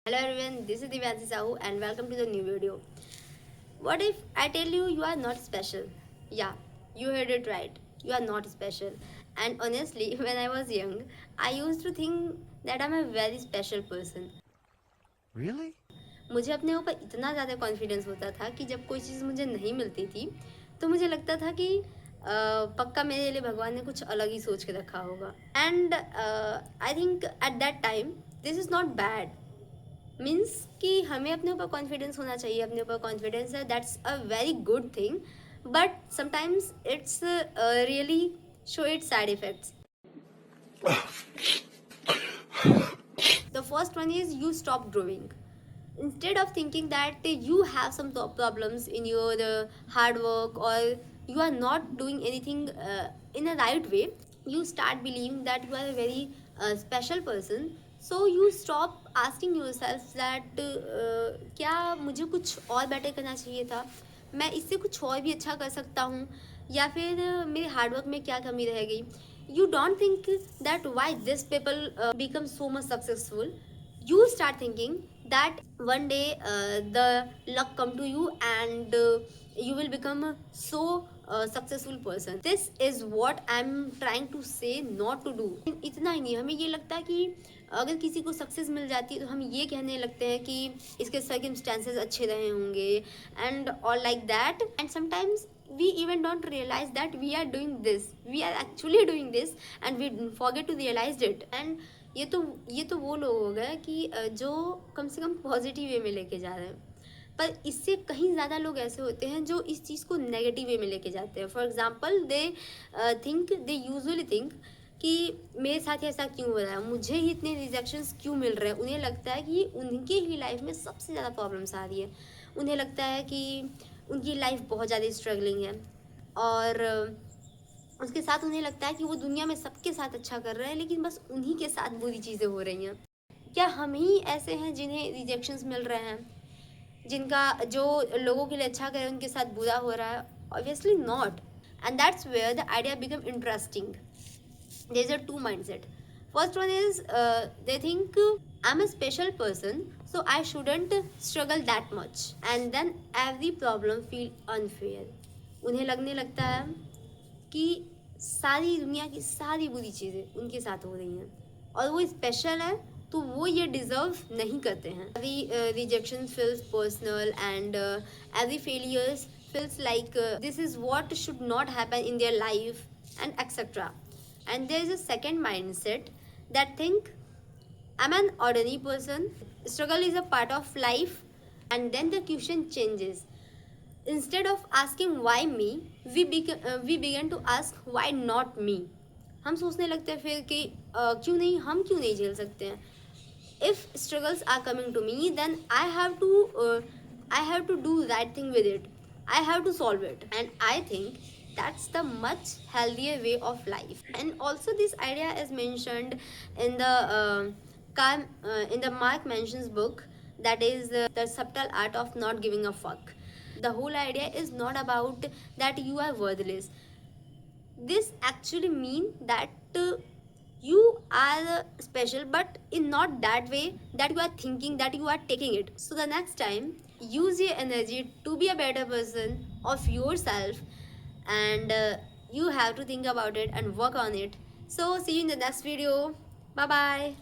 Hello everyone, this is Divyanshi Sahu and welcome to the new video. What if I tell you you are not special? Yeah, you heard it right. You are not special. And honestly, when I was young, I used to think that I'm a very special person. Really? मुझे अपने ऊपर इतना ज़्यादा confidence होता था कि जब कोई चीज़ मुझे नहीं मिलती थी तो मुझे लगता था कि पक्का मेरे लिए भगवान ने कुछ अलग ही सोच के रखा होगा. And I think at that time this is not bad. Means कि हमें अपने ऊपर कॉन्फिडेंस होना चाहिए. अपने ऊपर कॉन्फिडेंस है, that's a very good thing, but sometimes it's really show it's side effects. The first one is you stop growing. Instead of thinking that you have some problems in your hard work, or you are not doing anything in a right way, you start believing that you are a very special person. So you stop asking yourself that क्या मुझे कुछ और better करना चाहिए था, मैं इससे कुछ और भी अच्छा कर सकता हूँ, या फिर मेरे हार्डवर्क में क्या कमी रह गई. You don't think that why this people become so much successful. You start thinking that one day the luck come to you and you will become a so successful person. This is what I'm trying to say not to do. इतना ही नहीं, हमें ये लगता है कि अगर किसी को सक्सेस मिल जाती है तो हम ये कहने लगते हैं कि इसके सर्कमस्टेंसेस अच्छे रहे होंगे and all like that. And sometimes we even don't realize that we are doing this, we are actually doing this, and we forget to realize it. And ये तो वो लोग हो गए कि जो कम से कम पॉजिटिव वे में लेके जा रहे हैं. पर इससे कहीं ज़्यादा लोग ऐसे होते हैं जो इस चीज़ को नेगेटिव वे में लेके जाते हैं. For example they usually think कि मेरे साथ ऐसा क्यों हो रहा है, मुझे ही इतने रिजेक्शंस क्यों मिल रहे हैं. उन्हें लगता है कि उनके ही लाइफ में सबसे ज़्यादा प्रॉब्लम्स आ रही है. उन्हें लगता है कि उनकी लाइफ बहुत ज़्यादा स्ट्रगलिंग है, और उसके साथ उन्हें लगता है कि वो दुनिया में सबके साथ अच्छा कर रहे हैं लेकिन बस उन्हीं के साथ बुरी चीज़ें हो रही हैं. क्या हम ही ऐसे हैं जिन्हें रिजेक्शंस मिल रहे हैं, जिनका जो लोगों के लिए अच्छा करे उनके साथ बुरा हो रहा है? Obviously not. And that's where the idea become interesting. there's a two mindset. First one is they think I'm a special person so I shouldn't struggle that much, and then every problem feel unfair. उन्हें लगने लगता है कि सारी दुनिया की सारी बुरी चीज़ें उनके साथ हो रही हैं और वो स्पेशल है तो वो ये डिज़र्व नहीं करते हैं. Every rejection feels personal, and every failure feels like this is what should not happen in their life, and etc. And there is a second mindset that think I'm an ordinary person, struggle is a part of life. And then the question changes. Instead of asking why me, we begin to ask why not me. हम सोचने लगते हैं फिर कि क्यों नहीं, हम क्यों नहीं झेल सकते हैं. If struggles are coming to me, then I have to do right thing with it. I have to solve it. And I think that's the much healthier way of life. And also this idea is mentioned in the Mark Mansion's book, that is the subtle art of not giving a fuck. The whole idea is not about that you are worthless. This actually mean that you are special, but in not that way that you are thinking that you are taking it. So the next time, use your energy to be a better person of yourself, and you have to think about it and work on it. So see you in the next video. Bye bye.